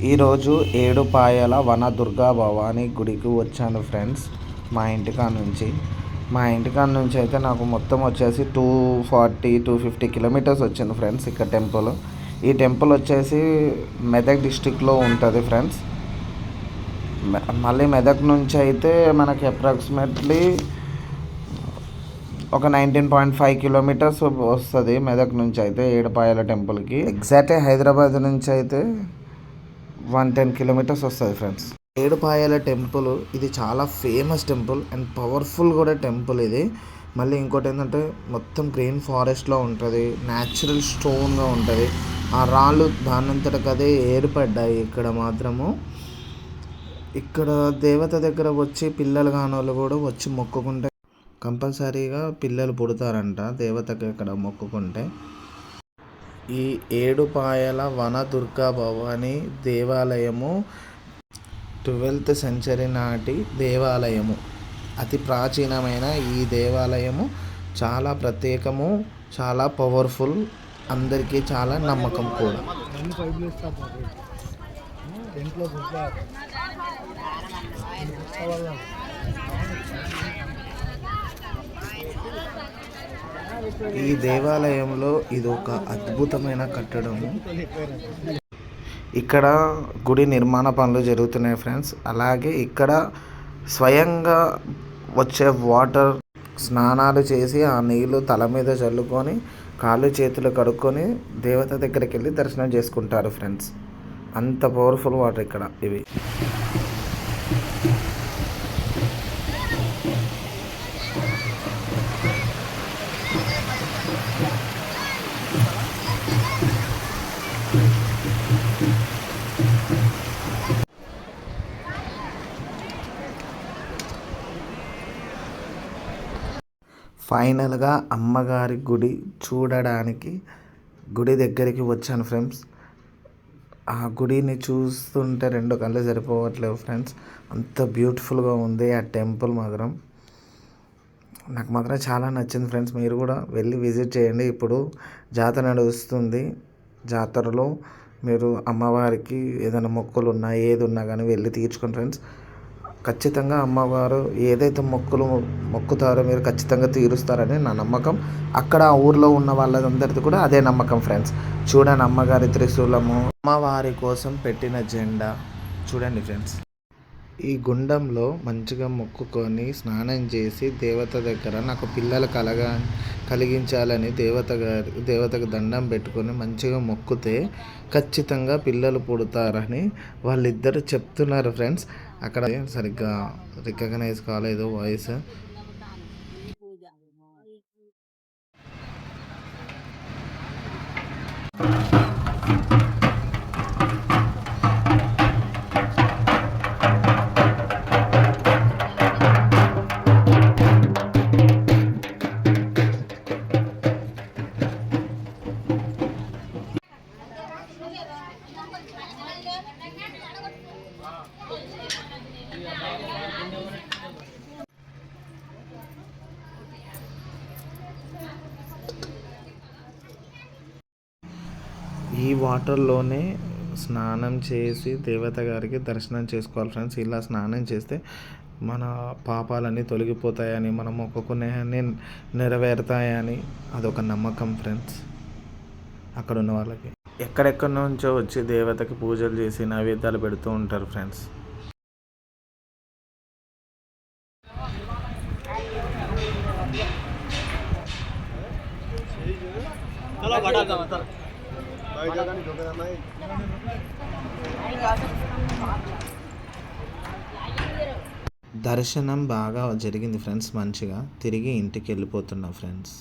ఈరోజు ఏడుపాయల వన దుర్గా భవానీ గుడికి వచ్చాను ఫ్రెండ్స్. మా ఇంటికాడ నుంచి అయితే నాకు మొత్తం వచ్చేసి 250 కిలోమీటర్స్ వచ్చింది ఫ్రెండ్స్. ఇక్కడ టెంపుల్, ఈ టెంపుల్ వచ్చేసి మెదక్ డిస్టిక్లో ఉంటుంది ఫ్రెండ్స్. మళ్ళీ మెదక్ నుంచి అయితే మనకి అప్రాక్సిమేట్లీ ఒక 19.5 కిలోమీటర్స్ వస్తుంది మెదక్ నుంచి అయితే ఏడుపాయల టెంపుల్కి. ఎగ్జాక్ట్గా హైదరాబాద్ నుంచి అయితే 110 కిలోమీటర్స్ వస్తుంది ఫ్రెండ్స్. ఏడుపాయల టెంపుల్ ఇది చాలా ఫేమస్ టెంపుల్ అండ్ పవర్ఫుల్ కూడా టెంపుల్ ఇది. మళ్ళీ ఇంకోటి ఏంటంటే మొత్తం గ్రీన్ ఫారెస్ట్లో ఉంటుంది, న్యాచురల్ స్టోన్గా ఉంటుంది. ఆ రాళ్ళు దానంతటకదే ఏర్పడ్డాయి. ఇక్కడ మాత్రము ఇక్కడ దేవత దగ్గర వచ్చి పిల్లలు కానోళ్ళు కూడా వచ్చి మొక్కుకుంటే కంపల్సరీగా పిల్లలు పుడతారంట దేవతకి ఇక్కడ మొక్కుకుంటే. ఈ ఏడుపాయల వన దుర్గా భవానీ దేవాలయము 12th సెంచరీ నాటి దేవాలయము. అతి ప్రాచీనమైన ఈ దేవాలయము చాలా ప్రత్యేకము, చాలా పవర్ఫుల్, అందరికీ చాలా నమ్మకం కూడా. ఈ దేవాలయంలో ఇది ఒక అద్భుతమైన కట్టడము. ఇక్కడ గుడి నిర్మాణ పనులు జరుగుతున్నాయి ఫ్రెండ్స్. అలాగే ఇక్కడ స్వయంగా వచ్చే వాటర్ స్నానాలు చేసి ఆ నీళ్ళు తల మీద చల్లుకొని కాళ్ళు చేతులు కడుక్కొని దేవత దగ్గరికి వెళ్ళి దర్శనం చేసుకుంటారు ఫ్రెండ్స్. అంత పవర్ఫుల్ వాటర్ ఇక్కడ ఇవి. ఫైనల్గా అమ్మగారి గుడి చూడడానికి గుడి దగ్గరికి వచ్చాను ఫ్రెండ్స్. ఆ గుడిని చూస్తుంటే 2 కళ్ళు సరిపోవట్లేవు ఫ్రెండ్స్. అంత బ్యూటిఫుల్గా ఉంది ఆ టెంపుల్ మాత్రం. నాకు మాత్రం చాలా నచ్చింది ఫ్రెండ్స్. మీరు కూడా వెళ్ళి విజిట్ చేయండి. ఇప్పుడు జాతర నడుస్తుంది. జాతరలో మీరు అమ్మవారికి ఏదైనా మొక్కులు ఉన్నా ఏది ఉన్నా కానీ వెళ్ళి తీర్చుకోండి ఫ్రెండ్స్. ఖచ్చితంగా అమ్మవారు ఏదైతే మొక్కుతారో మీరు ఖచ్చితంగా తీరుస్తారని నా నమ్మకం. అక్కడ ఆ ఊర్లో ఉన్న వాళ్ళందరిది కూడా అదే నమ్మకం ఫ్రెండ్స్. చూడండి అమ్మగారి త్రిశూలము, అమ్మవారి కోసం పెట్టిన జెండా చూడండి ఫ్రెండ్స్. ఈ గుండంలో మంచిగా మొక్కుకొని స్నానం చేసి దేవత దగ్గర నాకు పిల్లలు కలిగించాలని దేవతకు దండం పెట్టుకొని మంచిగా మొక్కుతే ఖచ్చితంగా పిల్లలు పుడతారని వాళ్ళిద్దరు చెప్తున్నారు ఫ్రెండ్స్. అక్కడ సరిగ్గా రికగ్నైజ్ కాలేదు వాయిస్. ఈ వాటర్లోనే స్నానం చేసి దేవత గారికి దర్శనం చేసుకోవాలి ఫ్రెండ్స్. ఇలా స్నానం చేస్తే మన పాపాలన్నీ తొలగిపోతాయని, మనం మొక్కుకునేవన్నీ నెరవేరుతాయని అదొక నమ్మకం ఫ్రెండ్స్. అక్కడ ఉన్న వాళ్ళకి ఎక్కడెక్కడి నుంచో వచ్చి దేవతకి పూజలు చేసి నైవేద్యాలు పెడుతూ ఉంటారు ఫ్రెండ్స్. దర్శనం బాగా జరిగింది ఫ్రెండ్స్. మంచిగా తిరిగి ఇంటికి వెళ్ళిపోతున్నా ఫ్రెండ్స్.